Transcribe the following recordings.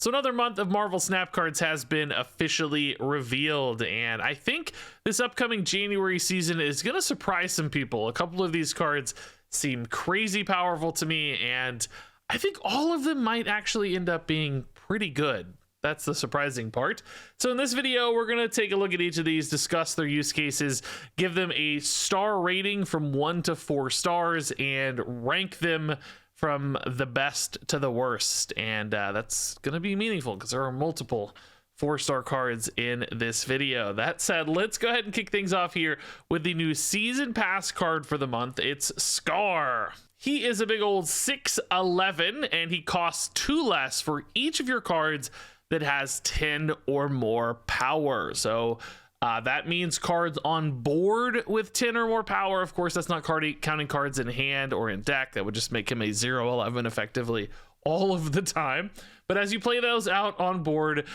So another month of Marvel Snap cards has been officially revealed, and I think this upcoming January season is going to surprise some people. A couple of these cards seem crazy powerful to me, and I think all of them might actually end up being pretty good. That's the surprising part. So in this video, we're going to take a look at each of these, discuss their use cases, give them a star rating from 1 to 4 stars, and rank them from the best to the worst. And that's going to be meaningful because there are multiple 4-star cards in this video. That said, let's go ahead and kick things off here with the new season pass card for the month. It's Skaar. He is a big old 6'11", and he costs 2 less for each of your cards that has 10 or more power. So that means cards on board with 10 or more power. Of course, that's not counting cards in hand or in deck. That would just make him a 0-11 effectively all of the time. But as you play those out on board,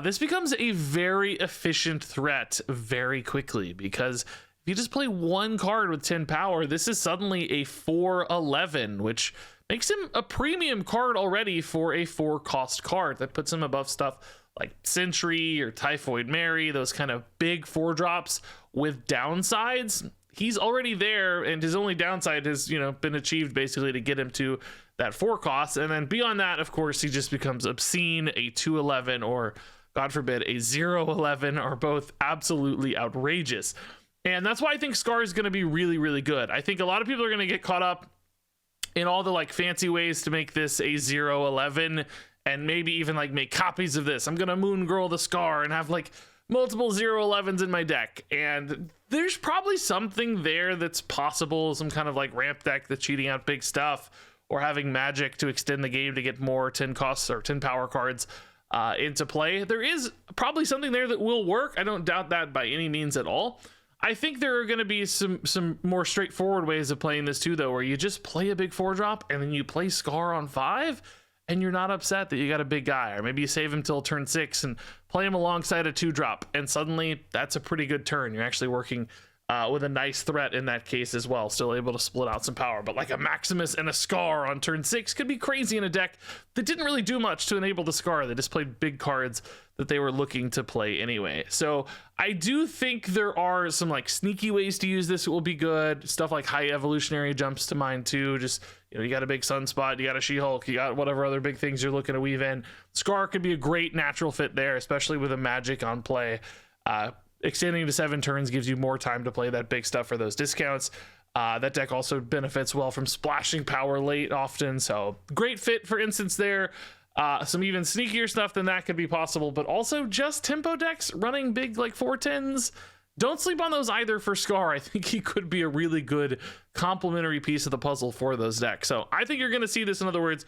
this becomes a very efficient threat very quickly, because if you just play one card with 10 power, this is suddenly a 4-11, which makes him a premium card already for a 4-cost card. That puts him above stuff like Sentry or Typhoid Mary, those kind of big 4-drops with downsides. He's already there, and his only downside has, been achieved basically to get him to that 4 cost. And then beyond that, of course, he just becomes obscene. A 2-11 or, God forbid, a 0-11 are both absolutely outrageous. And that's why I think Skaar is going to be really, really good. I think a lot of people are going to get caught up in all the fancy ways to make this a 0-11, and maybe even make copies of this. I'm gonna moon girl the Skaar and have multiple 0-11s in my deck, and there's probably something there that's possible, some kind of ramp deck that's cheating out big stuff, or having magic to extend the game to get more 10 costs or 10 power cards into play. There is probably something there that will work. I don't doubt that by any means at all. I think there are going to be some more straightforward ways of playing this too, though, where you just play a big 4-drop and then you play Skaar on 5, and you're not upset that you got a big guy. Or maybe you save him till turn 6 and play him alongside a 2-drop, and suddenly that's a pretty good turn. You're actually working with a nice threat in that case as well, still able to split out some power. But a Maximus and a Skaar on turn 6 could be crazy in a deck that didn't really do much to enable the Skaar. They just played big cards that they were looking to play anyway. So I do think there are some sneaky ways to use this that will be good. Stuff like High Evolutionary jumps to mind too. Just, you got a big Sunspot, you got a She-Hulk, you got whatever other big things you're looking to weave in. Skaar could be a great natural fit there, especially with a magic on play. Extending to 7 turns gives you more time to play that big stuff for those discounts. That deck also benefits well from splashing power late often, so great fit for instance there. Some even sneakier stuff than that could be possible, but also just tempo decks running big 4-10s. Don't sleep on those either for Skaar. I think he could be a really good complementary piece of the puzzle for those decks. So I think you're going to see this, in other words,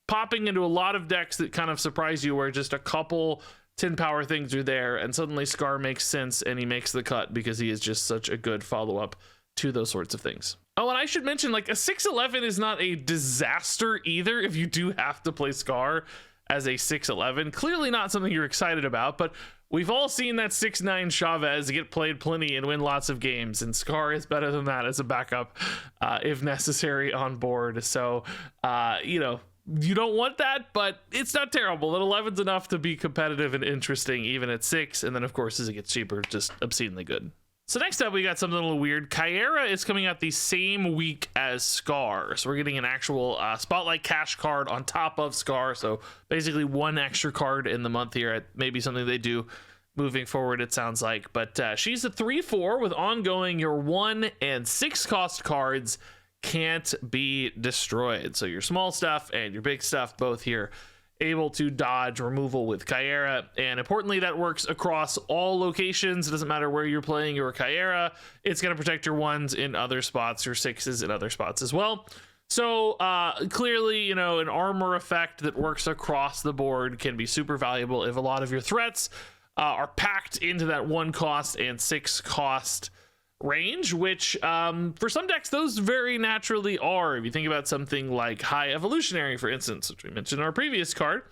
popping into a lot of decks that kind of surprise you, where just a couple 10 power things are there, and suddenly Skaar makes sense and he makes the cut because he is just such a good follow-up to those sorts of things. Oh, and I should mention, a 6-11 is not a disaster either if you do have to play Skaar as a 6-11. Clearly not something you're excited about, but we've all seen that 6-9 Chavez get played plenty and win lots of games, and Skaar is better than that as a backup if necessary on board. So, you don't want that, but it's not terrible. At 11's enough to be competitive and interesting even at 6, and then of course as it gets cheaper, just obscenely good. So next up, we got something a little weird. Caiera is coming out the same week as Skaar, so we're getting an actual Spotlight Cash card on top of Skaar, so basically one extra card in the month here. Maybe something they do moving forward, it sounds like. But she's a 3/4 with ongoing. Your 1 and 6 cost cards can't be destroyed. So your small stuff and your big stuff both here able to dodge removal with Caiera, and importantly that works across all locations. It doesn't matter where you're playing your Caiera, it's going to protect your 1s in other spots, your 6s in other spots as well. So clearly, an armor effect that works across the board can be super valuable if a lot of your threats are packed into that 1 cost and 6 cost range, which for some decks those very naturally are. If you think about something like High Evolutionary, for instance, which we mentioned in our previous card,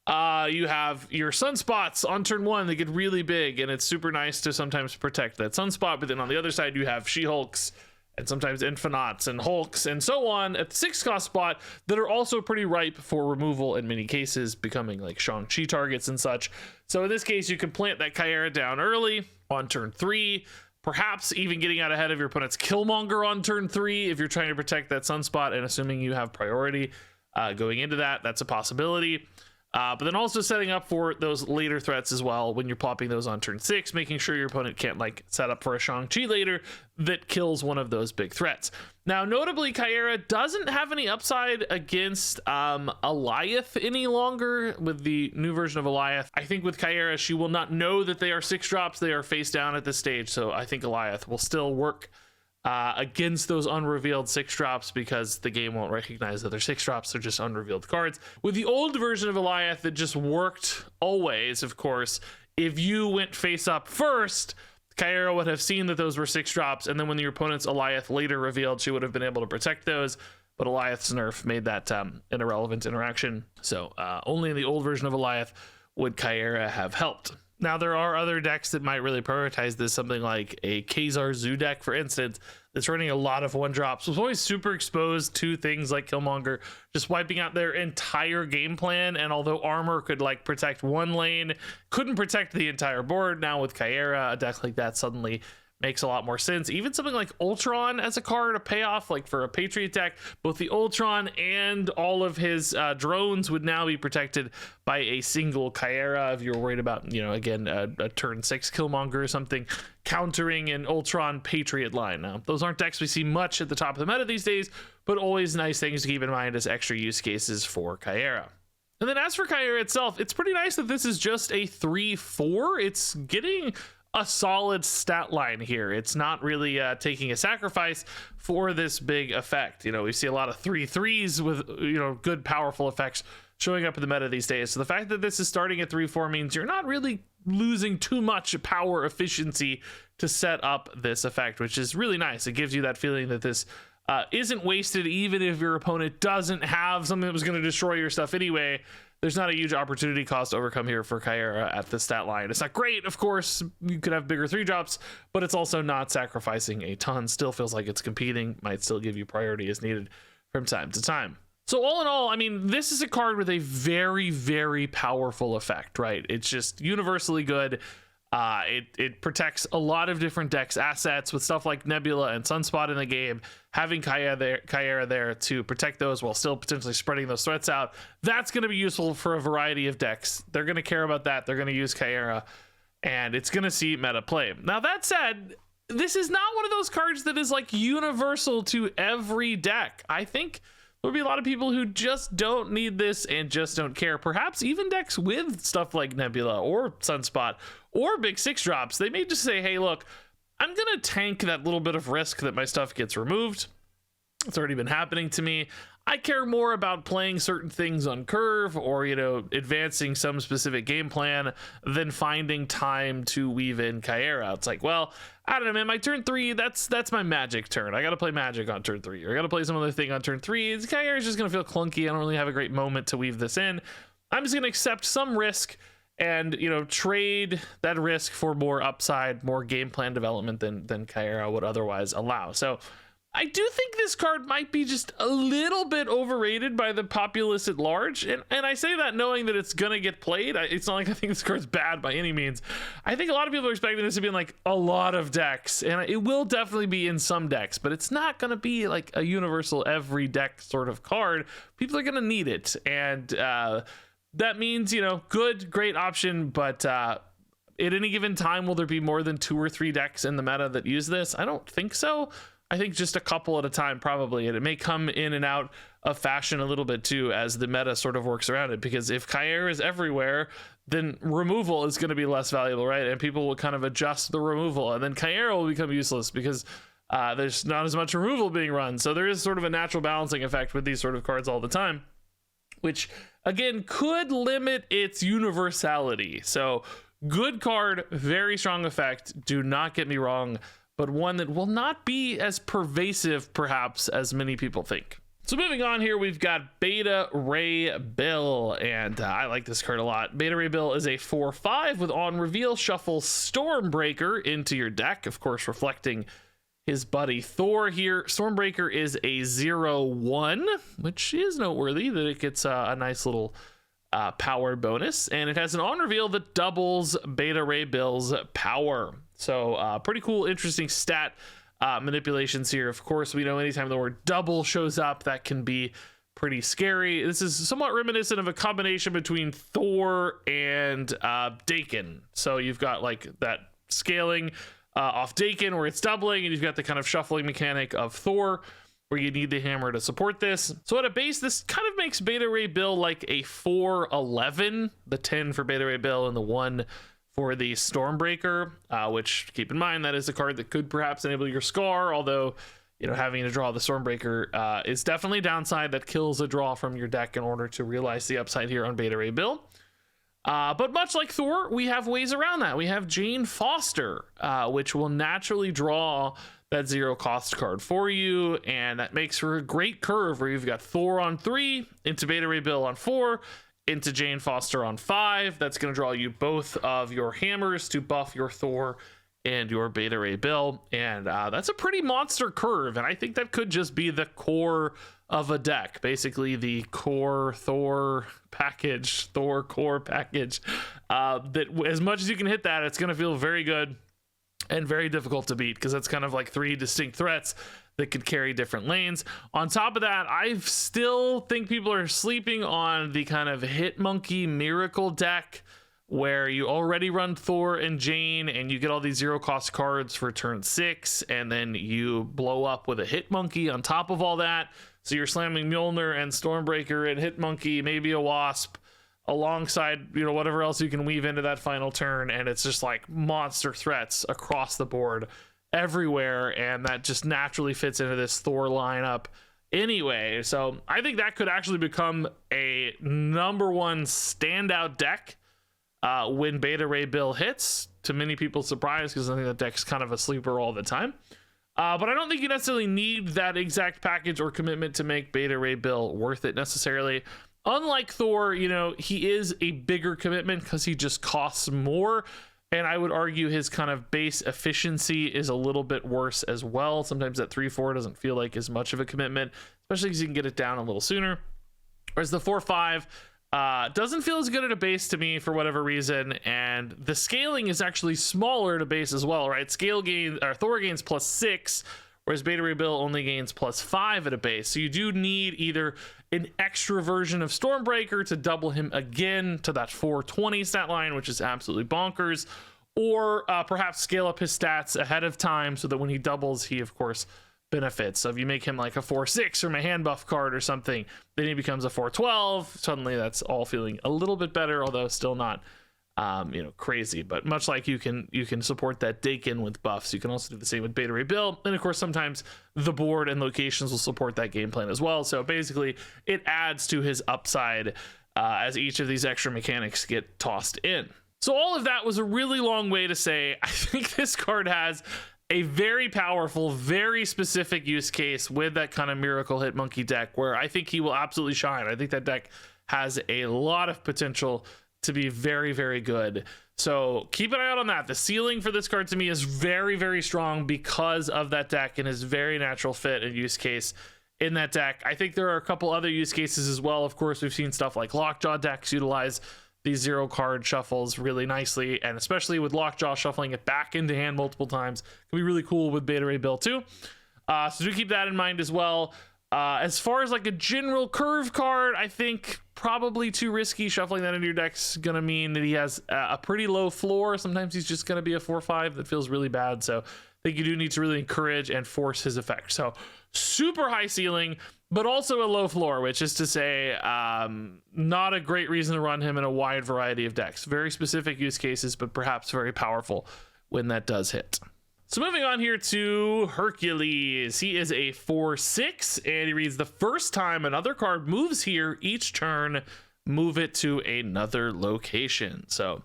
you have your sunspots on turn 1. They get really big, and it's super nice to sometimes protect that sunspot, but then on the other side you have She-Hulks and sometimes Infinauts and Hulks and so on at the 6 cost spot that are also pretty ripe for removal in many cases, becoming like Shang-Chi targets and such. So in this case, you can plant that Caiera down early on turn 3, perhaps even getting out ahead of your opponent's Killmonger on turn 3 if you're trying to protect that sunspot, and assuming you have priority going into that, that's a possibility. But then also setting up for those later threats as well when you're popping those on turn 6, making sure your opponent can't like set up for a Shang-Chi later that kills one of those big threats. Now, notably, Caiera doesn't have any upside against Alioth any longer with the new version of Alioth. I think with Caiera, she will not know that they are 6 drops. They are face down at this stage. So I think Alioth will still work against those unrevealed 6 drops because the game won't recognize that they're 6 drops. They're just unrevealed cards. With the old version of Alioth, that just worked always, of course. If you went face up first, Caiera would have seen that those were 6 drops, and then when your opponent's Alioth later revealed, she would have been able to protect those. But Alioth's nerf made that an irrelevant interaction. So only in the old version of Alioth would Caiera have helped. Now, there are other decks that might really prioritize this, something like a Khazar Zoo deck, for instance, that's running a lot of 1-drops. Was always super exposed to things like Killmonger, just wiping out their entire game plan. And although armor could like protect one lane, couldn't protect the entire board. Now with Caiera, a deck like that suddenly makes a lot more sense. Even something like Ultron as a card, a payoff, like for a Patriot deck, both the Ultron and all of his drones would now be protected by a single Caiera. If you're worried about, you know, again, a turn 6 Killmonger or something, countering an Ultron Patriot line. Now, those aren't decks we see much at the top of the meta these days, but always nice things to keep in mind as extra use cases for Caiera. And then as for Caiera itself, it's pretty nice that this is just a 3/4. It's getting a solid stat line here. It's not really taking a sacrifice for this big effect. You know, we see a lot of 3/3s with, you know, good powerful effects showing up in the meta these days. So the fact that this is starting at 3/4 means you're not really losing too much power efficiency to set up this effect, which is really nice. It gives you that feeling that this isn't wasted, even if your opponent doesn't have something that was going to destroy your stuff anyway. There's not a huge opportunity cost to overcome here for Caiera at the stat line. It's not great, of course. You could have bigger 3-drops, but it's also not sacrificing a ton. Still feels like it's competing, might still give you priority as needed from time to time. So all in all, I mean, this is a card with a very, very powerful effect, right? It's just universally good. It protects a lot of different decks assets with stuff like Nebula and Sunspot in the game. Having Caiera there to protect those while still potentially spreading those threats out, that's going to be useful for a variety of decks. They're going to care about that. They're going to use Caiera, and it's going to see meta play. Now, that said, this is not one of those cards that is like universal to every deck. I think there'll be a lot of people who just don't need this and just don't care. Perhaps even decks with stuff like Nebula or Sunspot or big 6-drops, they may just say, hey, look, I'm going to tank that little bit of risk that my stuff gets removed. It's already been happening to me. I care more about playing certain things on curve or, you know, advancing some specific game plan than finding time to weave in Caiera. It's like, well, I don't know, man, my turn 3, that's my magic turn. I got to play magic on turn 3, or I got to play some other thing on turn 3. Caiera is just going to feel clunky. I don't really have a great moment to weave this in. I'm just going to accept some risk and, you know, trade that risk for more upside, more game plan development than Caiera would otherwise allow. So I do think this card might be just a little bit overrated by the populace at large. And I say that knowing that it's going to get played. It's not like I think this card's bad by any means. I think a lot of people are expecting this to be in like a lot of decks, and it will definitely be in some decks, but it's not going to be like a universal every deck sort of card. People are going to need it. And that means, you know, good, great option, but at any given time, will there be more than 2 or 3 decks in the meta that use this? I don't think so. I think just a couple at a time, probably. And it may come in and out of fashion a little bit too as the meta sort of works around it. Because if Caiera is everywhere, then removal is going to be less valuable, right? And people will kind of adjust the removal. And then Caiera will become useless because there's not as much removal being run. So there is sort of a natural balancing effect with these sort of cards all the time, which, again, could limit its universality. So good card, very strong effect. Do not get me wrong, but one that will not be as pervasive, perhaps, as many people think. So moving on here, we've got Beta Ray Bill, and I like this card a lot. Beta Ray Bill is a 4/5 with on reveal, shuffle Stormbreaker into your deck, of course, reflecting his buddy Thor here. Stormbreaker is a 0/1, which is noteworthy that it gets a nice little power bonus, and it has an on reveal that doubles Beta Ray Bill's power. So pretty cool, interesting stat manipulations here. Of course, we know anytime the word double shows up, that can be pretty scary. This is somewhat reminiscent of a combination between Thor and Dakin. So you've got like that scaling off Dakin where it's doubling, and you've got the kind of shuffling mechanic of Thor where you need the hammer to support this. So at a base, this kind of makes Beta Ray Bill like a 4/11, the 10 for Beta Ray Bill and the 1 for the Stormbreaker, which, keep in mind, that is a card that could perhaps enable your Skaar, although, you know, having to draw the Stormbreaker is definitely a downside. That kills a draw from your deck in order to realize the upside here on Beta Ray Bill. But much like Thor, we have ways around that. We have Jane Foster, which will naturally draw that 0 cost card for you, and that makes for a great curve where you've got Thor on 3, into Beta Ray Bill on 4, into Jane Foster on 5. That's going to draw you both of your hammers to buff your Thor and your Beta Ray Bill, and that's a pretty monster curve, and I think that could just be the core of a deck, basically the core Thor package, Thor core package, that as much as you can hit that, it's going to feel very good and very difficult to beat, because that's kind of like 3 distinct threats that could carry different lanes. On top of that, I still think people are sleeping on the kind of Hit Monkey Miracle deck, where you already run Thor and Jane, and you get all these 0 cost cards for turn 6, and then you blow up with a Hit Monkey on top of all that. So you're slamming Mjolnir and Stormbreaker and Hit Monkey, maybe a Wasp, alongside, you know, whatever else you can weave into that final turn, and it's just like monster threats across the board everywhere, and that just naturally fits into this Thor lineup anyway. So I think that could actually become a #1 standout deck when Beta Ray Bill hits, to many people's surprise, because I think that deck's kind of a sleeper all the time. But I don't think you necessarily need that exact package or commitment to make Beta Ray Bill worth it necessarily. Unlike Thor, you know, he is a bigger commitment because he just costs more, and I would argue his kind of base efficiency is a little bit worse as well. Sometimes that 3/4 doesn't feel like as much of a commitment, especially because you can get it down a little sooner. Whereas the 4/5 doesn't feel as good at a base to me for whatever reason, and the scaling is actually smaller at a base as well, right? Scale gain, or Thor gains +6, whereas Beta Ray Bill only gains +5 at a base. So you do need either an extra version of Stormbreaker to double him again to that 420 stat line, which is absolutely bonkers, or perhaps scale up his stats ahead of time so that when he doubles, he of course benefits. So if you make him like a 4/6 from a hand buff card or something, then he becomes a 4/12. Suddenly that's all feeling a little bit better, although still not you know, crazy. But much like you can support that Dakin with buffs, you can also do the same with Beta Ray Bill, and of course sometimes the board and locations will support that game plan as well. So basically it adds to his upside as each of these extra mechanics get tossed in. So all of that was a really long way to say I think this card has a very powerful, very specific use case with that kind of Miracle Hit Monkey deck, where I think he will absolutely shine. I think that deck has a lot of potential to be very, very good. So keep an eye out on that. The ceiling for this card to me is very, very strong because of that deck and his very natural fit and use case in that deck. I think there are a couple other use cases as well. Of course, we've seen stuff like Lockjaw decks utilize these 0 card shuffles really nicely, and especially with Lockjaw shuffling it back into hand multiple times can be really cool with Beta Ray Bill too. So do keep that in mind as well. As far as like a general curve card, I think probably too risky. Shuffling that into your deck's gonna mean that he has a pretty low floor. Sometimes he's just gonna be a 4/5 that feels really bad. So I think you do need to really encourage and force his effect. So super high ceiling, but also a low floor, which is to say not a great reason to run him in a wide variety of decks. Very specific use cases, but perhaps very powerful when that does hit. So moving on here to Hercules. He is a 4/6, and he reads, the first time another card moves here each turn, move it to another location. So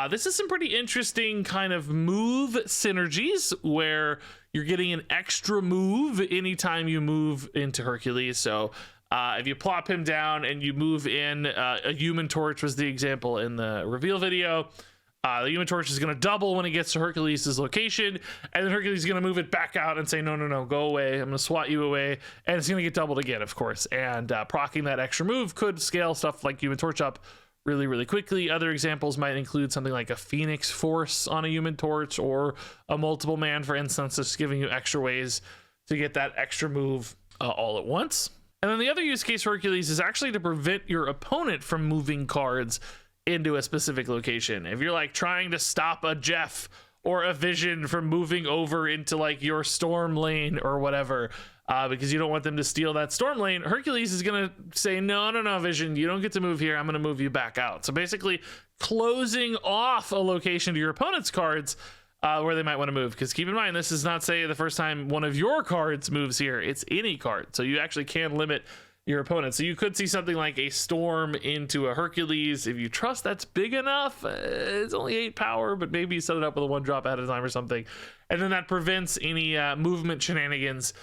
this is some pretty interesting kind of move synergies where you're getting an extra move anytime you move into Hercules. So if you plop him down and you move in, a Human Torch was the example in the reveal video. The Human Torch is going to double when it gets to Hercules' location, and then Hercules is going to move it back out and say, no, no, no, go away. I'm going to swat you away, and it's going to get doubled again, of course. And proccing that extra move could scale stuff like Human Torch up really, really quickly. Other examples might include something like a Phoenix Force on a Human Torch, or a multiple man, for instance, just giving you extra ways to get that extra move all at once. And then the other use case for Hercules is actually to prevent your opponent from moving cards into a specific location. If you're like trying to stop a Jeff or a Vision from moving over into like your storm lane or whatever, because you don't want them to steal that storm lane, Hercules is going to say, no, no, no, Vision, you don't get to move here. I'm going to move you back out. So basically closing off a location to your opponent's cards where they might want to move. Because keep in mind, this is not, say, the first time one of your cards moves here. It's any card. So you actually can limit your opponent. So you could see something like a storm into a Hercules if you trust that's big enough. It's only 8 power, but maybe you set it up with a 1-drop at a time or something. And then that prevents any movement shenanigans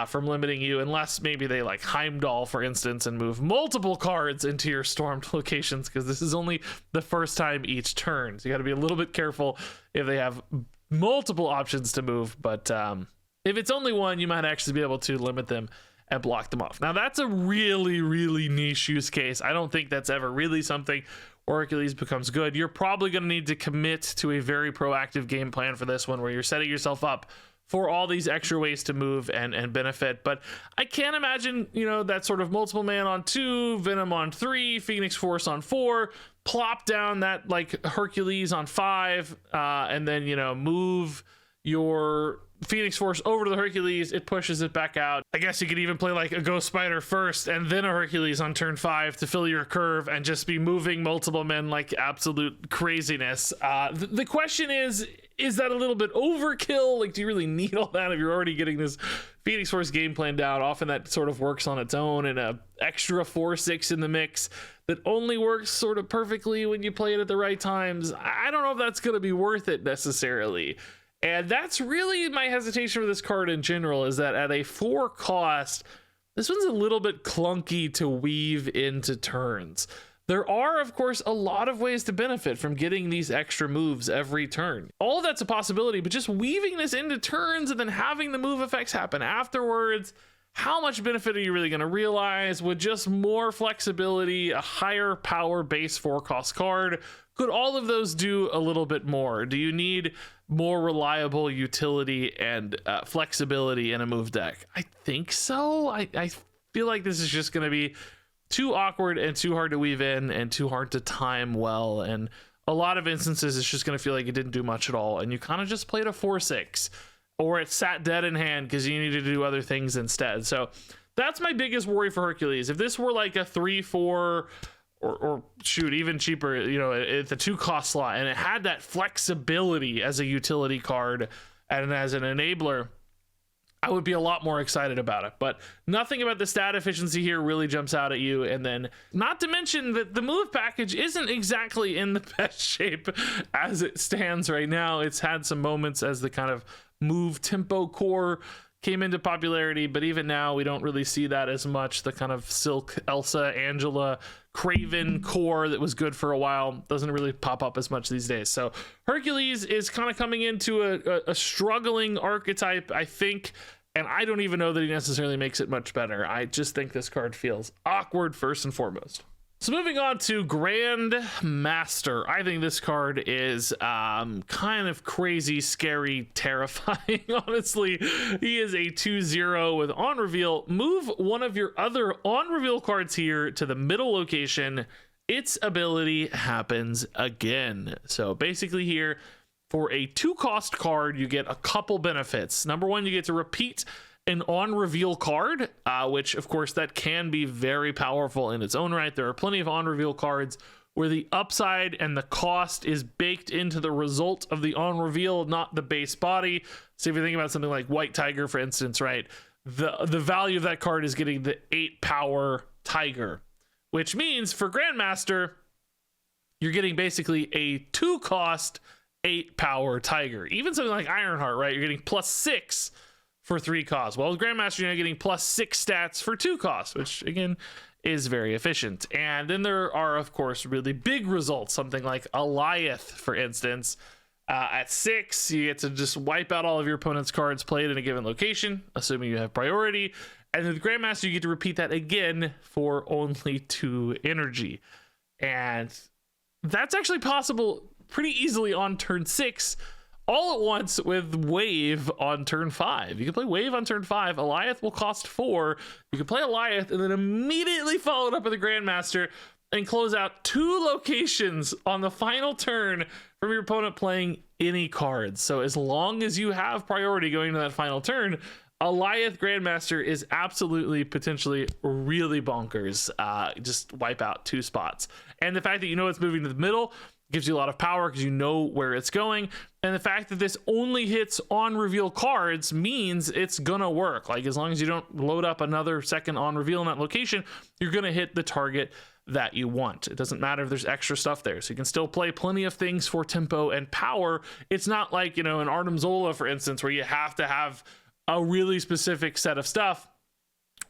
from limiting you, unless maybe they like Heimdall, for instance, and move multiple cards into your stormed locations, because this is only the first time each turn. So you got to be a little bit careful if they have multiple options to move. But if it's only one, you might actually be able to limit them and block them off. Now that's a really, really niche use case. I don't think that's ever really something where Hercules becomes good. You're probably going to need to commit to a very proactive game plan for this one, where you're setting yourself up for all these extra ways to move and benefit. But I can't imagine, you know, that sort of multiple man on 2, Venom on 3, Phoenix Force on 4, plop down that like Hercules on 5, and then, you know, move your Phoenix Force over to the Hercules. It pushes it back out. I guess you could even play like a Ghost Spider first and then a Hercules on turn 5 to fill your curve and just be moving multiple men like absolute craziness. The question is that a little bit overkill? Like, do you really need all that if you're already getting this Phoenix Force game plan down? Often that sort of works on its own, and a extra 4/6 in the mix that only works sort of perfectly when you play it at the right times. I don't know if that's going to be worth it necessarily. And that's really my hesitation for this card in general, is that at a 4 cost, this one's a little bit clunky to weave into turns. There are, of course, a lot of ways to benefit from getting these extra moves every turn. All of that's a possibility, but just weaving this into turns and then having the move effects happen afterwards, how much benefit are you really going to realize with just more flexibility, a higher power base 4 cost card? Could all of those do a little bit more? Do you need more reliable utility and flexibility in a move deck? I think so. I feel like this is just going to be too awkward and too hard to weave in and too hard to time well. And a lot of instances, it's just going to feel like it didn't do much at all. And you kind of just played a 4/6, or it sat dead in hand because you needed to do other things instead. So that's my biggest worry for Hercules. If this were like a 3/4, or shoot, even cheaper, you know, at the 2 cost slot, and it had that flexibility as a utility card and as an enabler, I would be a lot more excited about it. But nothing about the stat efficiency here really jumps out at you. And then, not to mention that the move package isn't exactly in the best shape as it stands right now. It's had some moments as the kind of move tempo core came into popularity, but even now we don't really see that as much. The kind of Silk, Elsa, Angela, Craven core that was good for a while doesn't really pop up as much these days. So Hercules is kind of coming into a struggling archetype, I think, and I don't even know that he necessarily makes it much better. I just think this card feels awkward first and foremost. So moving on to Grandmaster. I think this card is kind of crazy, scary, terrifying, honestly. He is a 2/0 with on reveal. Move one of your other on reveal cards here to the middle location. Its ability happens again. So basically here, for a 2 cost card, you get a couple benefits. Number one, you get to repeat an on reveal card, which of course that can be very powerful in its own right. There are plenty of on reveal cards where the upside and the cost is baked into the result of the on reveal, not the base body. So if you think about something like White Tiger, for instance, right, the value of that card is getting the 8 power Tiger, which means for Grandmaster, you're getting basically a 2 cost 8 power Tiger. Even something like Ironheart, right, you're getting +6 for 3 costs. Well, with Grandmaster, you're getting +6 stats for 2 costs, which again is very efficient. And then there are, of course, really big results, something like Goliath, for instance. At 6, you get to just wipe out all of your opponent's cards played in a given location, assuming you have priority. And with Grandmaster, you get to repeat that again for only 2 energy. And that's actually possible pretty easily on turn 6, all at once with Wave on turn 5. You can play Wave on turn 5. Goliath will cost 4. You can play Goliath and then immediately follow it up with a Grandmaster and close out 2 locations on the final turn from your opponent playing any cards. So as long as you have priority going to that final turn, Goliath Grandmaster is absolutely potentially really bonkers. Just wipe out 2 spots. And the fact that you know it's moving to the middle gives you a lot of power because you know where it's going. And the fact that this only hits on reveal cards means it's gonna work. Like, as long as you don't load up another second on reveal in that location, you're gonna hit the target that you want. It doesn't matter if there's extra stuff there. So you can still play plenty of things for tempo and power. It's not like, you know, an Artem Zola, for instance, where you have to have a really specific set of stuff,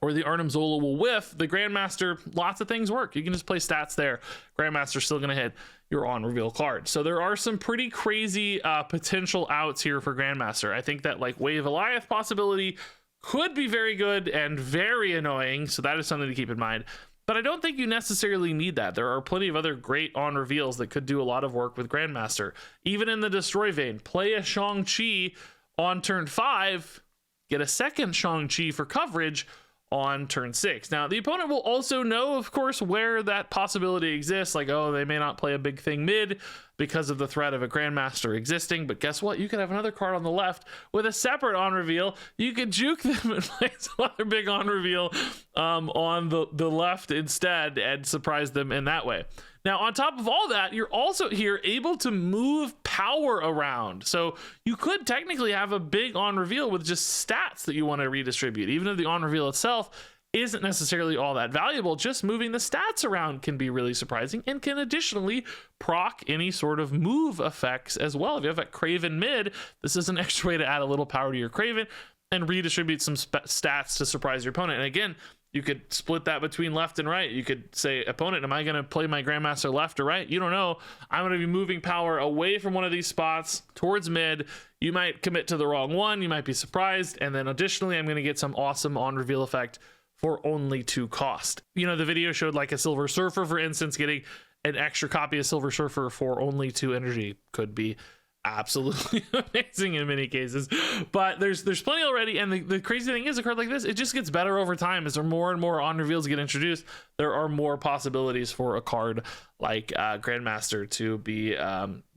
or the Artem Zola will whiff. The Grandmaster, lots of things work. You can just play stats there. Grandmaster's still going to hit your on reveal card. So there are some pretty crazy potential outs here for Grandmaster. I think that like Wave Goliath possibility could be very good and very annoying. So that is something to keep in mind. But I don't think you necessarily need that. There are plenty of other great on reveals that could do a lot of work with Grandmaster. Even in the Destroy vein, play a Shang-Chi on turn 5, get a second Shang-Chi for coverage on turn 6. Now, the opponent will also know, of course, where that possibility exists. Like, oh, they may not play a big thing mid because of the threat of a Grandmaster existing. But guess what? You could have another card on the left with a separate on reveal. You could juke them and play some other big on reveal on the left instead and surprise them in that way. Now, on top of all that, you're also here able to move power around. So you could technically have a big on reveal with just stats that you want to redistribute. Even if the on reveal itself isn't necessarily all that valuable, just moving the stats around can be really surprising and can additionally proc any sort of move effects as well. If you have a Craven mid, this is an extra way to add a little power to your Craven and redistribute some stats to surprise your opponent. And again, you could split that between left and right. You could say, opponent, am I going to play my Grandmaster left or right? You don't know. I'm going to be moving power away from one of these spots towards mid. You might commit to the wrong one. You might be surprised. And then additionally, I'm going to get some awesome on reveal effect for only 2 cost. You know, the video showed like a Silver Surfer, for instance, getting an extra copy of Silver Surfer for only 2 energy could be absolutely amazing in many cases. But there's plenty already, and the crazy thing is, a card like this, it just gets better over time. As there more and more on reveals get introduced, there are more possibilities for a card like Grandmaster to be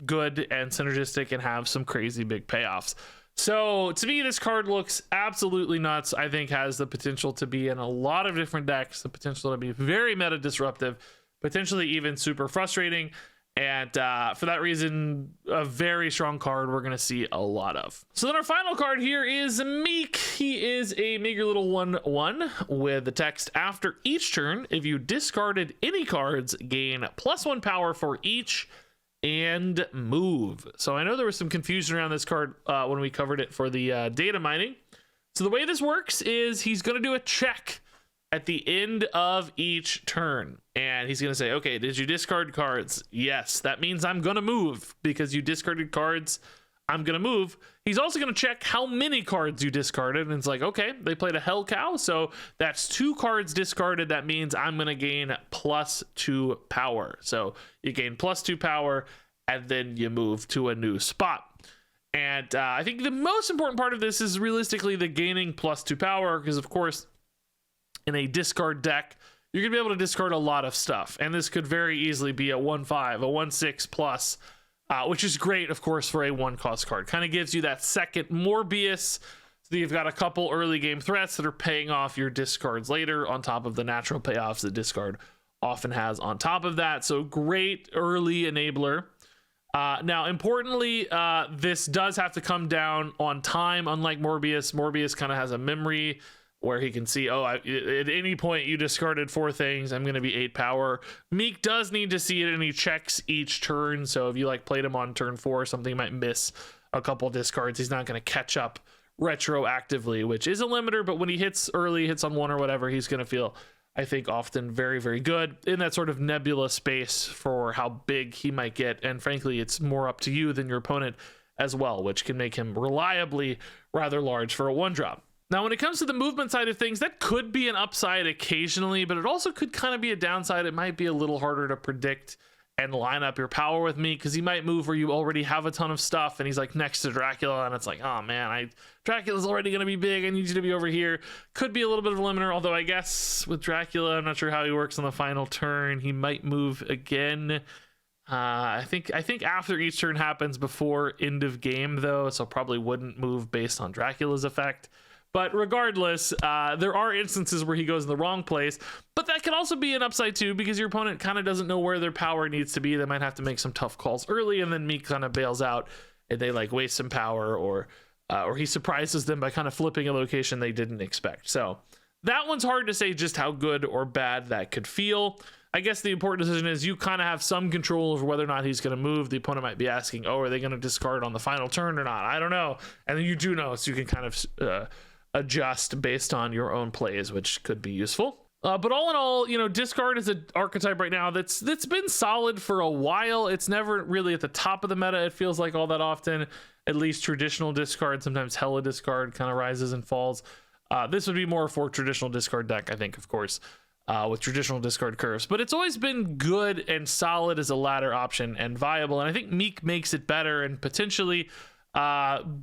good and synergistic and have some crazy big payoffs. So to me, this card looks absolutely nuts. I think has the potential to be in a lot of different decks, the potential to be very meta disruptive, potentially even super frustrating. And for that reason, a very strong card we're going to see a lot of. So then our final card here is Miek. He is a meager little 1/1 with the text, after each turn, if you discarded any cards, gain +1 power for each and move. So I know there was some confusion around this card when we covered it for the data mining. So the way this works is he's going to do a check at the end of each turn, and he's going to say, okay, did you discard cards? Yes, that means I'm going to move because you discarded cards. I'm going to move. He's also going to check how many cards you discarded, and it's like, okay, they played a Hell Cow, so that's 2 cards discarded. That means I'm going to gain +2 power. So you gain +2 power, and then you move to a new spot. And I think the most important part of this is realistically the gaining +2 power, because of course, in a discard deck, you're gonna be able to discard a lot of stuff, and this could very easily be a 1/5, a 1/6 plus, which is great, of course, for a 1-cost card. Kind of gives you that second Morbius, so that you've got a couple early game threats that are paying off your discards later, on top of the natural payoffs that discard often has on top of that. So great early enabler. Now, importantly, this does have to come down on time, unlike Morbius. Morbius kind of has a memory where he can see, oh, at any point you discarded 4 things, I'm going to be 8 power. Miek does need to see it, and he checks each turn. So if you like played him on turn 4 or something, you might miss a couple discards. He's not going to catch up retroactively, which is a limiter, but when he hits early, hits on 1 or whatever, he's going to feel I think often very, very good in that sort of nebula space for how big he might get. And frankly, it's more up to you than your opponent as well, which can make him reliably rather large for a 1-drop. Now, when it comes to the movement side of things, that could be an upside occasionally, but it also could kind of be a downside. It might be a little harder to predict and line up your power with Miek, because he might move where you already have a ton of stuff and he's like next to Dracula, and it's like, oh man, Dracula's already going to be big, I need you to be over here. Could be a little bit of a limiter, although I guess with Dracula, I'm not sure how he works on the final turn. He might move again. I think after each turn happens before end of game though, so probably wouldn't move based on Dracula's effect. But regardless, there are instances where he goes in the wrong place, but that can also be an upside too, because your opponent kind of doesn't know where their power needs to be. They might have to make some tough calls early, and then Miek kind of bails out and they like waste some power, or he surprises them by kind of flipping a location they didn't expect. So that one's hard to say just how good or bad that could feel. I guess the important decision is you kind of have some control over whether or not he's going to move. The opponent might be asking, oh, are they going to discard on the final turn or not? I don't know. And then you do know, so you can kind of adjust based on your own plays, which could be useful. But all in all, you know, discard is an archetype right now that's been solid for a while. It's never really at the top of the meta, it feels like, all that often. At least traditional discard, sometimes hella discard kind of rises and falls. This would be more for traditional discard deck, I think, of course, with traditional discard curves. But it's always been good and solid as a ladder option and viable. And I think Miek makes it better and potentially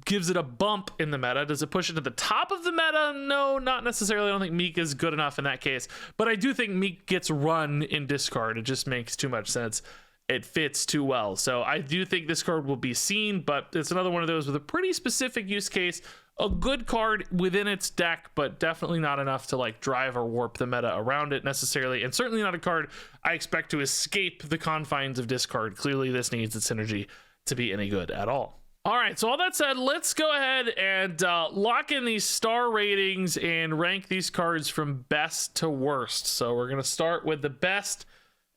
gives it a bump in the meta. Does it push it to the top of the meta? No, not necessarily. I don't think Miek is good enough in that case, but I do think Miek gets run in discard. It just makes too much sense. It fits too well. So I do think this card will be seen, but it's another one of those with a pretty specific use case. A good card within its deck, but definitely not enough to like drive or warp the meta around it necessarily, and certainly not a card I expect to escape the confines of discard. Clearly this needs its synergy to be any good at all. All right, so all that said, let's go ahead and lock in these star ratings and rank these cards from best to worst. So we're going to start with the best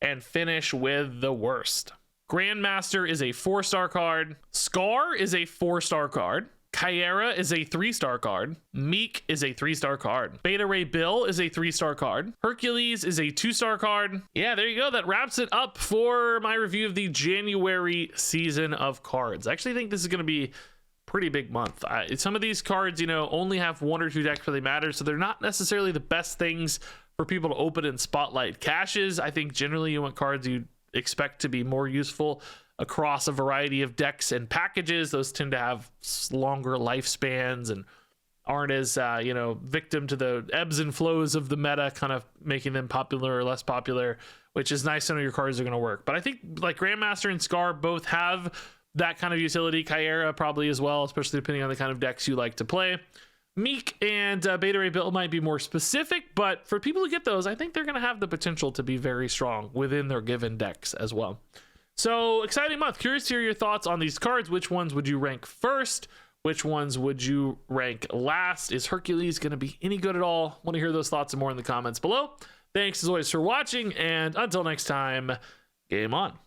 and finish with the worst. Grandmaster is a 4-star card. Skaar is a 4-star card. Caiera is a 3-star card. Miek is a 3-star card. Beta Ray Bill is a 3-star card. Hercules is a 2-star card. Yeah, there you go. That wraps it up for my review of the January season of cards. I actually think this is going to be a pretty big month. Some of these cards, you know, only have 1 or 2 decks where they matter, so they're not necessarily the best things for people to open in spotlight caches. I think generally you want cards you expect to be more useful across a variety of decks and packages. Those tend to have longer lifespans and aren't as you know, victim to the ebbs and flows of the meta, kind of making them popular or less popular, which is nice to know your cards are going to work. But I think like Grandmaster and Skaar both have that kind of utility. Caiera probably as well, especially depending on the kind of decks you like to play. Miek and Beta Ray Bill might be more specific, but for people who get those, I think they're going to have the potential to be very strong within their given decks as well. So exciting month. Curious to hear your thoughts on these cards. Which ones would you rank first? Which ones would you rank last? Is Hercules going to be any good at all? Want to hear those thoughts and more in the comments below. Thanks as always for watching, and until next time, game on.